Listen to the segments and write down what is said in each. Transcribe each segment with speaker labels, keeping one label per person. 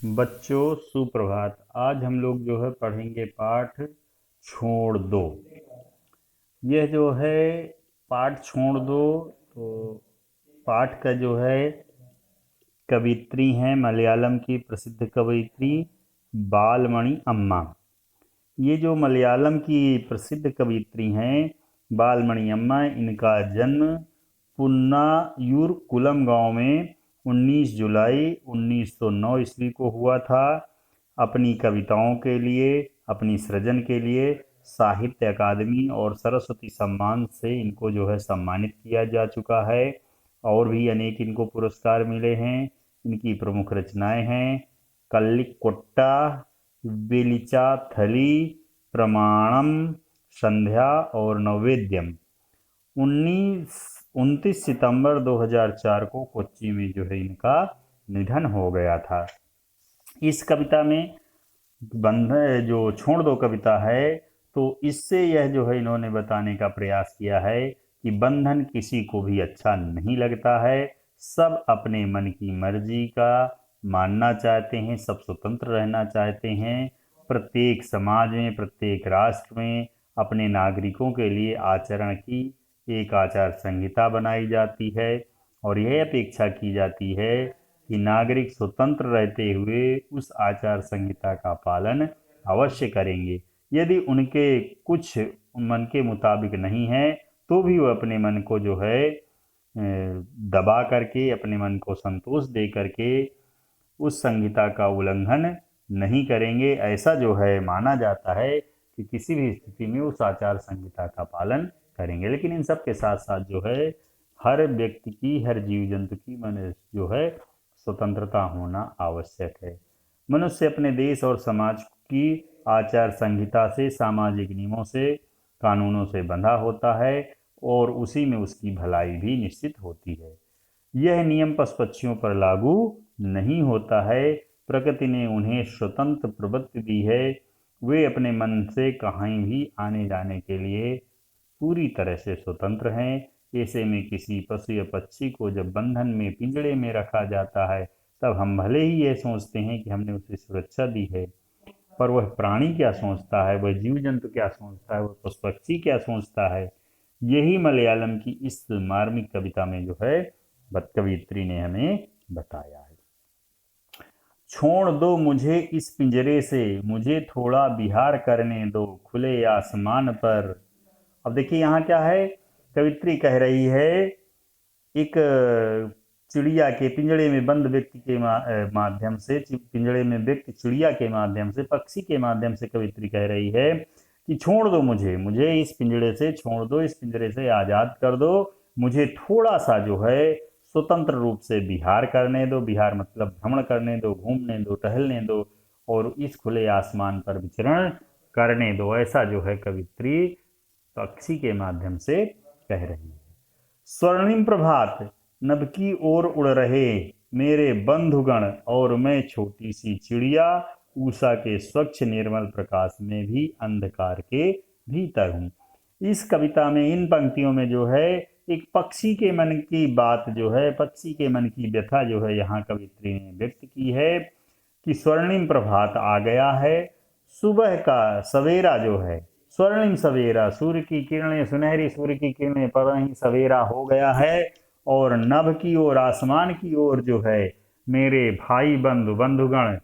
Speaker 1: बच्चों सुप्रभात। आज हम लोग जो है पढ़ेंगे पाठ छोड़ दो। यह जो है पाठ छोड़ दो, तो पाठ का जो है कवित्री हैं मलयालम की प्रसिद्ध कवित्री बालमणि अम्मा। ये जो मलयालम की प्रसिद्ध कवित्री हैं बालमणि अम्मा, इनका जन्म पुन्नायुरकुलम गांव में 19 जुलाई 1909 ईस्वी को हुआ था। अपनी कविताओं के लिए, अपनी सृजन के लिए साहित्य अकादमी और सरस्वती सम्मान से इनको जो है सम्मानित किया जा चुका है, और भी अनेक इनको पुरस्कार मिले हैं। इनकी प्रमुख रचनाएं हैं कल्लिकोट्टा, वेलिचाथली, प्रमाणम, संध्या और नैवेद्यम। 29 सितंबर 2004 को कोच्चि में जो है इनका निधन हो गया था। इस कविता में बंध जो छोड़ दो कविता है, तो इससे यह जो है इन्होंने बताने का प्रयास किया है कि बंधन किसी को भी अच्छा नहीं लगता है। सब अपने मन की मर्जी का मानना चाहते हैं, सब स्वतंत्र रहना चाहते हैं। प्रत्येक समाज में, प्रत्येक राष्ट्र में अपने नागरिकों के लिए आचरण की एक आचार संहिता बनाई जाती है, और यह अपेक्षा की जाती है कि नागरिक स्वतंत्र रहते हुए उस आचार संहिता का पालन अवश्य करेंगे। यदि उनके कुछ मन के मुताबिक नहीं है, तो भी वो अपने मन को जो है दबा करके, अपने मन को संतोष दे करके उस संहिता का उल्लंघन नहीं करेंगे। ऐसा जो है माना जाता है कि किसी भी स्थिति में उस आचार संहिता का पालन करेंगे। लेकिन इन सब के साथ साथ जो है हर व्यक्ति की, हर जीव जंतु की मन जो है स्वतंत्रता होना आवश्यक है। मनुष्य अपने देश और समाज की आचार संहिता से, सामाजिक नियमों से, कानूनों से बंधा होता है, और उसी में उसकी भलाई भी निश्चित होती है। यह नियम पशु पक्षियों पर लागू नहीं होता है। प्रकृति ने उन्हें स्वतंत्र प्रवृत्ति दी है। वे अपने मन से कहीं भी आने जाने के लिए पूरी तरह से स्वतंत्र हैं। ऐसे में किसी पशु या पक्षी को जब बंधन में, पिंजड़े में रखा जाता है, तब हम भले ही यह सोचते हैं कि हमने उसे सुरक्षा दी है, पर वह प्राणी क्या सोचता है, वह जीव जंतु क्या सोचता है, वह पशु पक्षी क्या सोचता है, यही मलयालम की इस मार्मिक कविता में जो है कवित्री ने हमें बताया है। छोड़ दो मुझे इस पिंजरे से, मुझे थोड़ा विहार करने दो खुले आसमान पर। अब देखिए यहाँ क्या है, कवित्री कह रही है एक चिड़िया के, पिंजड़े में बंद व्यक्ति के माध्यम से, पिंजड़े में व्यक्ति चिड़िया के माध्यम से, पक्षी के माध्यम से कवित्री कह रही है कि छोड़ दो मुझे इस पिंजड़े से छोड़ दो, इस पिंजड़े से आज़ाद कर दो। मुझे थोड़ा सा जो है स्वतंत्र रूप से विहार करने दो। विहार मतलब भ्रमण करने दो, घूमने दो, टहलने दो, और इस खुले आसमान पर विचरण करने दो। ऐसा जो है कवित्री पक्षी के माध्यम से कह रही है। स्वर्णिम प्रभात, नभ की ओर उड़ रहे मेरे बंधुगण, और मैं छोटी सी चिड़िया उषा के स्वच्छ निर्मल प्रकाश में भी अंधकार के भीतर हूँ। इस कविता में, इन पंक्तियों में जो है एक पक्षी के मन की बात जो है, पक्षी के मन की व्यथा जो है यहाँ कवित्री ने व्यक्त की है कि स्वर्णिम प्रभात आ गया है। सुबह का सवेरा जो है, स्वर्णिम सवेरा, सूर्य की किरणें, सुनहरी सूर्य की किरणें पर ही सवेरा हो गया है, और नभ की ओर, आसमान की ओर जो है मेरे भाई बंधुगण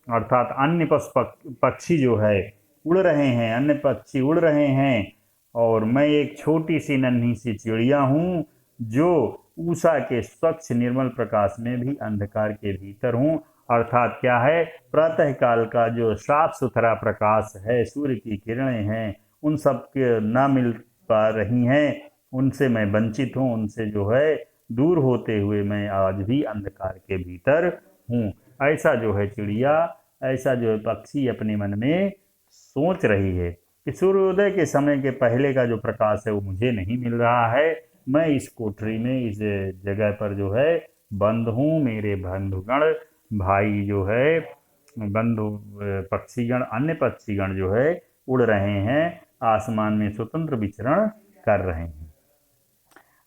Speaker 1: अर्थात अन्य पक्षी जो है उड़ रहे हैं, अन्य पक्षी उड़ रहे हैं, और मैं एक छोटी सी नन्ही सी चिड़िया हूँ जो उषा के स्वच्छ निर्मल प्रकाश में भी अंधकार के भीतर हूँ। अर्थात क्या है, प्रातः काल का जो साफ सुथरा प्रकाश है, सूर्य की किरणें हैं, उन सब के न मिल पा रही हैं, उनसे मैं वंचित हूँ, उनसे जो है दूर होते हुए मैं आज भी अंधकार के भीतर हूँ। ऐसा जो है चिड़िया, ऐसा जो है पक्षी अपने मन में सोच रही है कि सूर्योदय के समय के पहले का जो प्रकाश है वो मुझे नहीं मिल रहा है। मैं इस कोठरी में, इस जगह पर जो है बंद हूँ। मेरे बंधुगण, भाई जो है बंधु पक्षीगण, अन्य पक्षीगण जो है उड़ रहे हैं, आसमान में स्वतंत्र विचरण कर रहे हैं।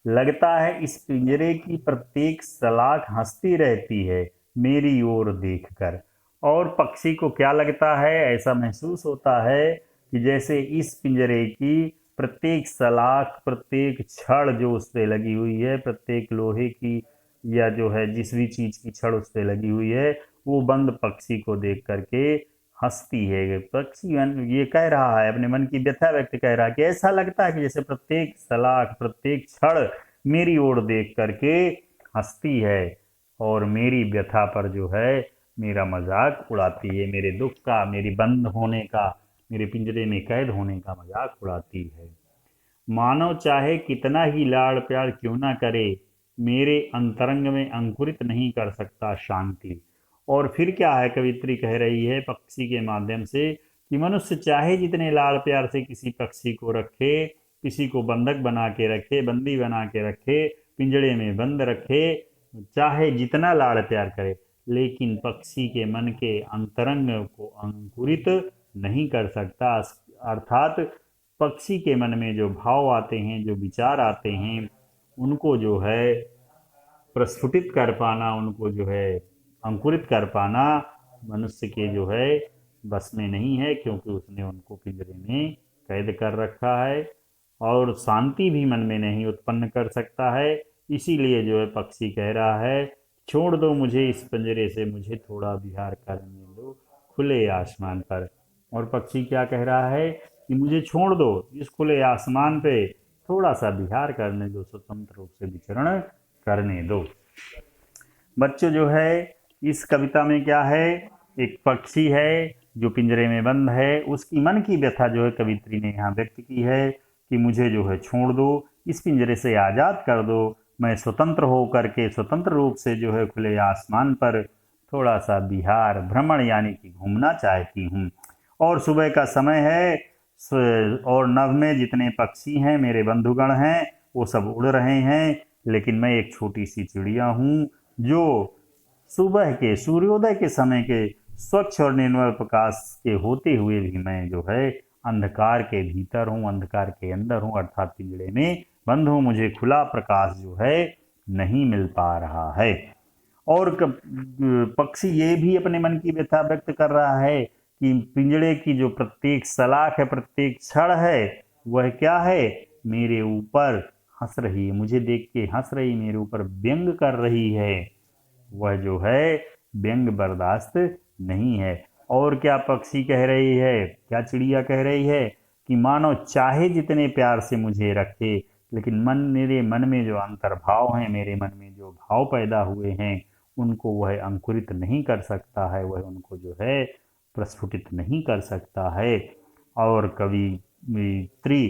Speaker 1: लगता है इस पिंजरे की प्रत्येक सलाख हंसती रहती है मेरी ओर देखकर। और पक्षी को क्या लगता है, ऐसा महसूस होता है कि जैसे इस पिंजरे की प्रत्येक सलाख, प्रत्येक छड़ जो उस पे लगी हुई है, प्रत्येक लोहे की या जो है जिस भी चीज की छड़ उस पे लगी हुई है, वो बंद पक्षी को देख करके हंसती है। पक्षी ये कह रहा है, अपने मन की व्यथा व्यक्त कह रहा है कि ऐसा लगता है कि जैसे प्रत्येक सलाख, प्रत्येक छड़ मेरी ओर देख करके हंसती है और मेरी व्यथा पर जो है मेरा मजाक उड़ाती है, मेरे दुख का, मेरी बंद होने का, मेरे पिंजरे में कैद होने का मजाक उड़ाती है। मानव चाहे कितना ही लाड़ प्यार क्यों ना करे, मेरे अंतरंग में अंकुरित नहीं कर सकता शांति। और फिर क्या है, कवित्री कह रही है पक्षी के माध्यम से कि मनुष्य चाहे जितने लाड़ प्यार से किसी पक्षी को रखे, किसी को बंधक बना के रखे, बंदी बना के रखे, पिंजड़े में बंद रखे, चाहे जितना लाड़ प्यार करे, लेकिन पक्षी के मन के अंतरंग को अंकुरित नहीं कर सकता। अर्थात पक्षी के मन में जो भाव आते हैं, जो विचार आते हैं, उनको जो है प्रस्फुटित कर पाना, उनको जो है अंकुरित कर पाना मनुष्य के जो है बस में नहीं है, क्योंकि उसने उनको पिंजरे में कैद कर रखा है और शांति भी मन में नहीं उत्पन्न कर सकता है। इसीलिए जो है पक्षी कह रहा है, छोड़ दो मुझे इस पिंजरे से, मुझे थोड़ा विहार करने दो खुले आसमान पर। और पक्षी क्या कह रहा है कि मुझे छोड़ दो इस खुले आसमान पे, थोड़ा सा विहार करने दो, स्वतंत्र रूप से विचरण करने दो। बच्चों जो है इस कविता में क्या है, एक पक्षी है जो पिंजरे में बंद है, उसकी मन की व्यथा जो है कवित्री ने यहाँ व्यक्त की है कि मुझे जो है छोड़ दो, इस पिंजरे से आज़ाद कर दो, मैं स्वतंत्र हो करके स्वतंत्र रूप से जो है खुले आसमान पर थोड़ा सा विहार, भ्रमण यानी कि घूमना चाहती हूँ। और सुबह का समय है और नभ में जितने पक्षी हैं, मेरे बंधुगण हैं, वो सब उड़ रहे हैं, लेकिन मैं एक छोटी सी चिड़िया हूँ जो सुबह के सूर्योदय के समय के स्वच्छ और निर्मल प्रकाश के होते हुए भी मैं जो है अंधकार के भीतर हूँ, अंधकार के अंदर हूँ, अर्थात पिंजड़े में बंद हूँ, मुझे खुला प्रकाश जो है नहीं मिल पा रहा है। और पक्षी ये भी अपने मन की व्यथा व्यक्त कर रहा है कि पिंजड़े की जो प्रत्येक सलाख है, प्रत्येक छड़ है, वह क्या है, मेरे ऊपर हंस रही है, मुझे देख के हंस रही, मेरे ऊपर व्यंग कर रही है। वह जो है व्यंग बर्दाश्त नहीं है। और क्या पक्षी कह रही है, क्या चिड़िया कह रही है कि मानो चाहे जितने प्यार से मुझे रखे, लेकिन मेरे मन में जो अंतर्भाव हैं, मेरे मन में जो भाव पैदा हुए हैं, उनको वह अंकुरित नहीं कर सकता है, वह उनको जो है प्रस्फुटित नहीं कर सकता है। और कवित्री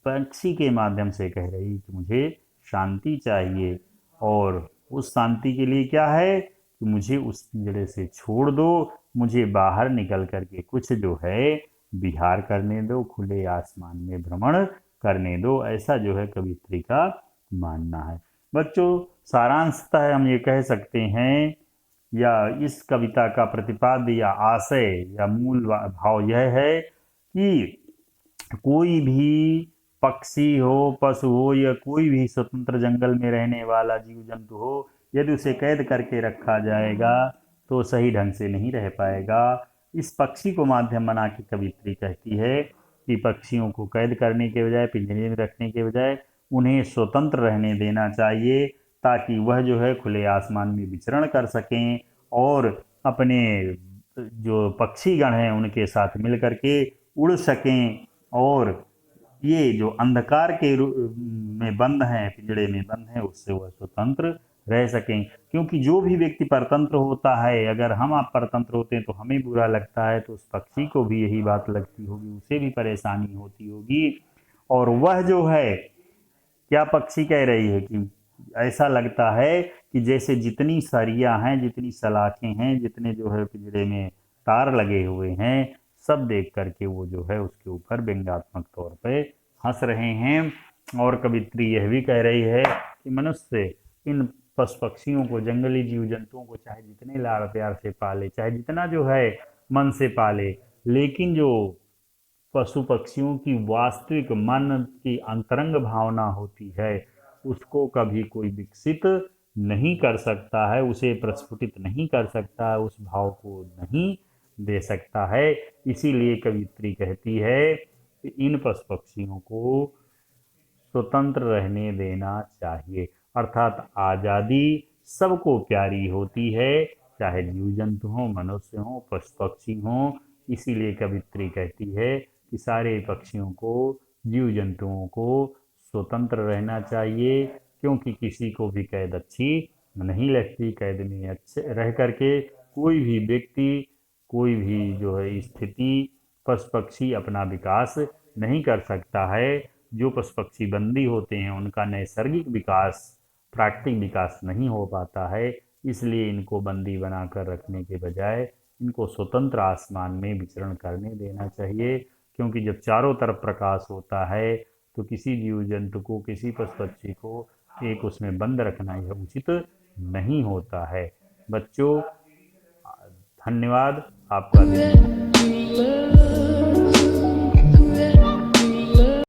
Speaker 1: पक्षी के माध्यम से कह रही कि मुझे शांति चाहिए, और उस शांति के लिए क्या है कि मुझे उस पिंजड़े से छोड़ दो, मुझे बाहर निकल करके कुछ जो है विहार करने दो, खुले आसमान में भ्रमण करने दो, ऐसा जो है कवित्री का मानना है। बच्चों, सारांशतः हम ये कह सकते हैं, या इस कविता का प्रतिपाद्य या आशय या मूल भाव यह है कि कोई भी पक्षी हो, पशु हो, या कोई भी स्वतंत्र जंगल में रहने वाला जीव जंतु हो, यदि उसे कैद करके रखा जाएगा तो सही ढंग से नहीं रह पाएगा। इस पक्षी को माध्यम बना के कवित्री कहती है कि पक्षियों को कैद करने के बजाय, पिंजरे में रखने के बजाय उन्हें स्वतंत्र रहने देना चाहिए, ताकि वह जो है खुले आसमान में विचरण कर सकें और अपने जो पक्षीगण हैं उनके साथ मिल करके उड़ सकें, और ये जो अंधकार के में बंद हैं, पिंजड़े में बंद हैं, उससे वह स्वतंत्र रह सकें। क्योंकि जो भी व्यक्ति परतंत्र होता है, अगर हम आप परतंत्र होते हैं तो हमें बुरा लगता है, तो उस पक्षी को भी यही बात लगती होगी, उसे भी परेशानी होती होगी। और वह जो है, क्या पक्षी कह रही है कि ऐसा लगता है कि जैसे जितनी सरियां हैं, जितनी सलाखें हैं, जितने जो है पिंजरे में तार लगे हुए हैं, सब देख करके वो जो है उसके ऊपर व्यंग्यात्मक तौर पे हंस रहे हैं। और कवित्री यह भी कह रही है कि मनुष्य इन पशु पक्षियों को, जंगली जीव जंतुओं को चाहे जितने लाड़ प्यार से पाले, चाहे जितना जो है मन से पाले, लेकिन जो पशु पक्षियों की वास्तविक मन की अंतरंग भावना होती है, उसको कभी कोई विकसित नहीं कर सकता है, उसे प्रस्फुटित नहीं कर सकता है, उस भाव को नहीं दे सकता है। इसीलिए कवियत्री कहती है कि इन पशु पक्षियों को स्वतंत्र रहने देना चाहिए। अर्थात आज़ादी सबको प्यारी होती है, चाहे जीव जंतु हों, मनुष्य हों, पशु पक्षी हों। इसीलिए कवित्री कहती है कि सारे पक्षियों को, जीव जंतुओं को स्वतंत्र रहना चाहिए, क्योंकि किसी को भी कैद अच्छी नहीं लगती। कैद में अच्छे रह करके कोई भी व्यक्ति, कोई भी जो है स्थिति, पशु पक्षी अपना विकास नहीं कर सकता है। जो पशु पक्षी बंदी होते हैं उनका नैसर्गिक विकास, प्राकृतिक विकास नहीं हो पाता है। इसलिए इनको बंदी बनाकर रखने के बजाय इनको स्वतंत्र आसमान में विचरण करने देना चाहिए, क्योंकि जब चारों तरफ प्रकाश होता है तो किसी जीव जंतु को, किसी पशु पक्षी को एक उसमें बंद रखना यह उचित नहीं होता है। बच्चों, धन्यवाद। आपका दिन